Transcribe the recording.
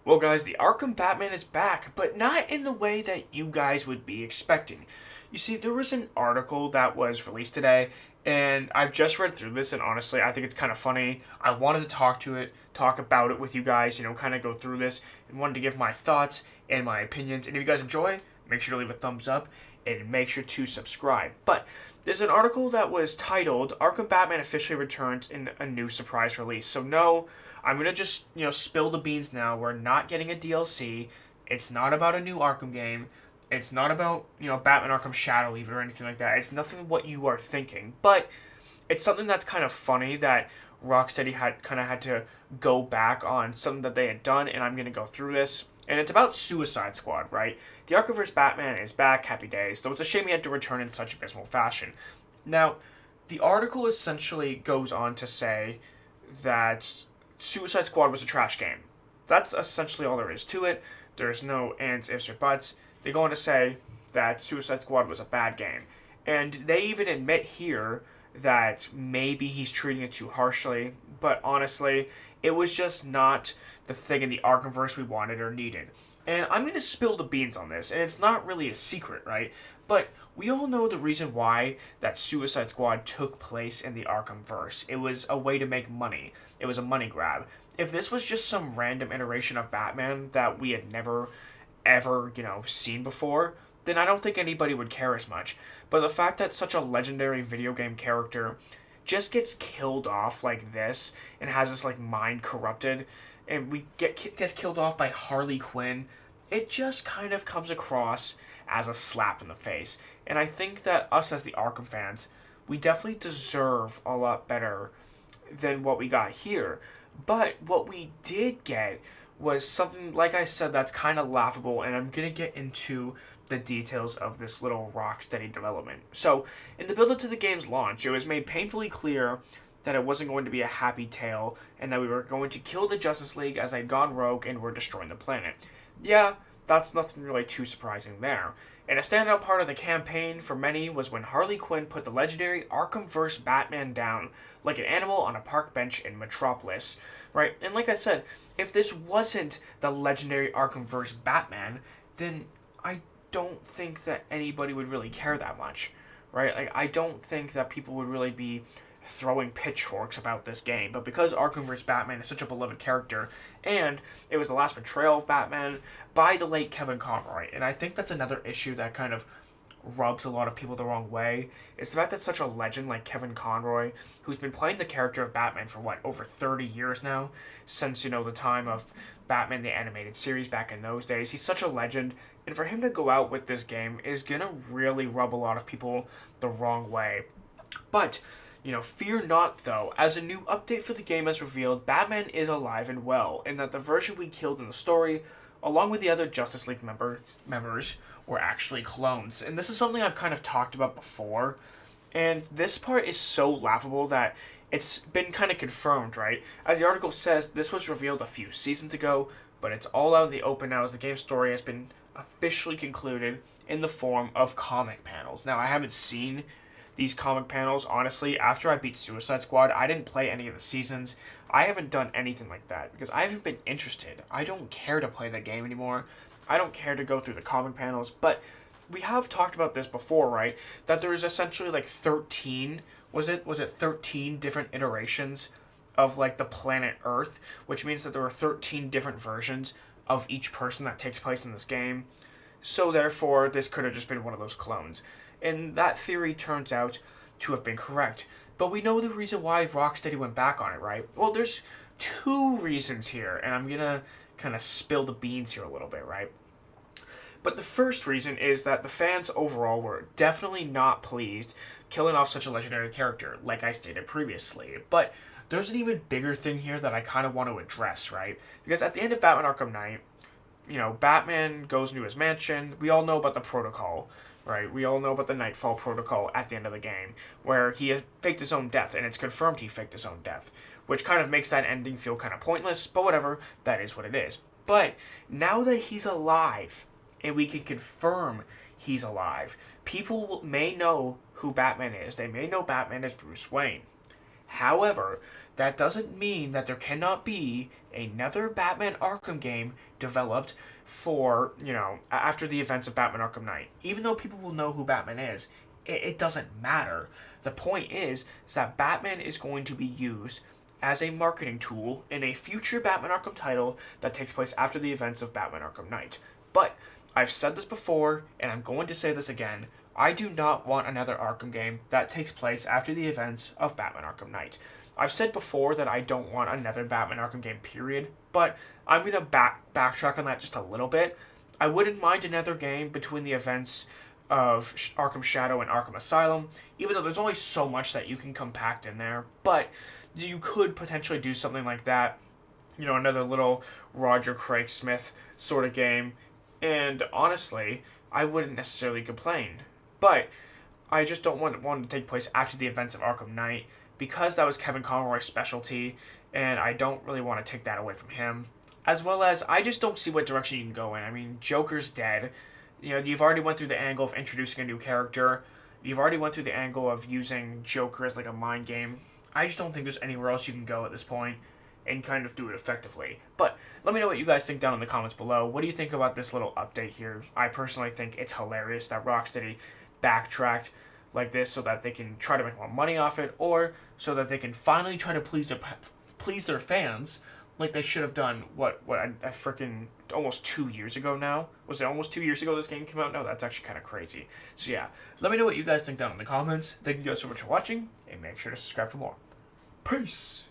Well, guys, the Arkham Batman is back, but not in the way that you guys would be expecting. You see, there was an article that was released today, and I've just read through this, and honestly, I think it's kind of funny. I wanted to talk about it with you guys, kind of go through this, and wanted to give my thoughts and my opinions. And if you guys enjoy, make sure to leave a thumbs up, and make sure to subscribe. But there's an article that was titled Arkham Batman officially returns in a new surprise release. So no, I'm going to just, spill the beans now. We're not getting a DLC. It's not about a new Arkham game. It's not about, Batman Arkham Shadow even or anything like that. It's nothing what you are thinking. But it's something that's kind of funny that Rocksteady had to go back on something that they had done, and I'm going to go through this. And it's about Suicide Squad, right? The Arkham Batman is back, happy days, though it's a shame he had to return in such abysmal fashion. Now, the article essentially goes on to say that Suicide Squad was a trash game. That's essentially all there is to it. There's no ands, ifs, or buts. They go on to say that Suicide Squad was a bad game. And they even admit here that maybe he's treating it too harshly, but honestly, it was just not the thing in the Arkhamverse we wanted or needed. And I'm going to spill the beans on this, and it's not really a secret, right? But we all know the reason why that Suicide Squad took place in the Arkhamverse. It was a way to make money. It was a money grab. If this was just some random iteration of Batman that we had never, ever, seen before, then I don't think anybody would care as much. But the fact that such a legendary video game character just gets killed off like this and has this mind corrupted, and gets killed off by Harley Quinn, it just kind of comes across as a slap in the face. And I think that us as the Arkham fans, we definitely deserve a lot better than what we got here. But what we did get was something, like I said, that's kind of laughable, and I'm going to get into the details of this little Rocksteady development. So, in the build-up to the game's launch, it was made painfully clear that it wasn't going to be a happy tale, and that we were going to kill the Justice League as they'd gone rogue and were destroying the planet. Yeah, that's nothing really too surprising there. And a standout part of the campaign for many was when Harley Quinn put the legendary Arkhamverse Batman down like an animal on a park bench in Metropolis, right? And like I said, if this wasn't the legendary Arkhamverse Batman, then I don't think that anybody would really care that much, right? I don't think that people would really be throwing pitchforks about this game. But because Arkham vs. Batman is such a beloved character, and it was the last portrayal of Batman by the late Kevin Conroy, and I think that's another issue that kind of rubs a lot of people the wrong way, is the fact that such a legend like Kevin Conroy, who's been playing the character of Batman for over 30 years now, since, the time of Batman the Animated Series back in those days, he's such a legend, and for him to go out with this game is gonna really rub a lot of people the wrong way. But fear not, though, as a new update for the game has revealed Batman is alive and well, and that the version we killed in the story, along with the other Justice League members, were actually clones. And this is something I've kind of talked about before, and this part is so laughable that it's been kind of confirmed, right? As the article says, this was revealed a few seasons ago, but it's all out in the open now as the game's story has been officially concluded in the form of comic panels. Now, I haven't seen these comic panels, honestly. After I beat Suicide Squad, I didn't play any of the seasons. I haven't done anything like that because I haven't been interested. I don't care to play that game anymore. I don't care to go through the comic panels, but we have talked about this before, right? That there is essentially 13, was it 13 different iterations of the planet Earth, which means that there were 13 different versions of each person that takes place in this game. So therefore, this could have just been one of those clones. And that theory turns out to have been correct. But we know the reason why Rocksteady went back on it, right? Well, there's two reasons here, and I'm gonna kind of spill the beans here a little bit, right? But the first reason is that the fans overall were definitely not pleased killing off such a legendary character, like I stated previously. But there's an even bigger thing here that I kind of want to address, right? Because at the end of Batman Arkham Knight, Batman goes into his mansion. We all know about the protocol, right? We all know about the Nightfall protocol at the end of the game, where he faked his own death, and it's confirmed he faked his own death, which kind of makes that ending feel kind of pointless, but whatever, that is what it is. But now that he's alive, and we can confirm he's alive, people may know who Batman is. They may know Batman as Bruce Wayne. However, that doesn't mean that there cannot be another Batman Arkham game developed for, after the events of Batman Arkham Knight. Even though people will know who Batman is, it doesn't matter. The point is that Batman is going to be used as a marketing tool in a future Batman Arkham title that takes place after the events of Batman Arkham Knight. But I've said this before, and I'm going to say this again. I do not want another Arkham game that takes place after the events of Batman Arkham Knight. I've said before that I don't want another Batman Arkham game, period, but I'm going to backtrack on that just a little bit. I wouldn't mind another game between the events of Arkham Shadow and Arkham Asylum, even though there's only so much that you can compact in there, but you could potentially do something like that, another little Roger Craig Smith sort of game, and honestly, I wouldn't necessarily complain. But I just don't want one to take place after the events of Arkham Knight, because that was Kevin Conroy's specialty, and I don't really want to take that away from him. As well as, I just don't see what direction you can go in. I mean, Joker's dead. You've already went through the angle of introducing a new character. You've already went through the angle of using Joker as like a mind game. I just don't think there's anywhere else you can go at this point and kind of do it effectively. But let me know what you guys think down in the comments below. What do you think about this little update here? I personally think it's hilarious that Rocksteady backtracked like this so that they can try to make more money off it, or so that they can finally try to please their fans, like they should have done a freaking almost 2 years ago now. Was it almost 2 years ago this game came out? No, that's actually kind of crazy. So yeah, let me know what you guys think down in the comments. Thank you guys so much for watching, and make sure to subscribe for more. Peace!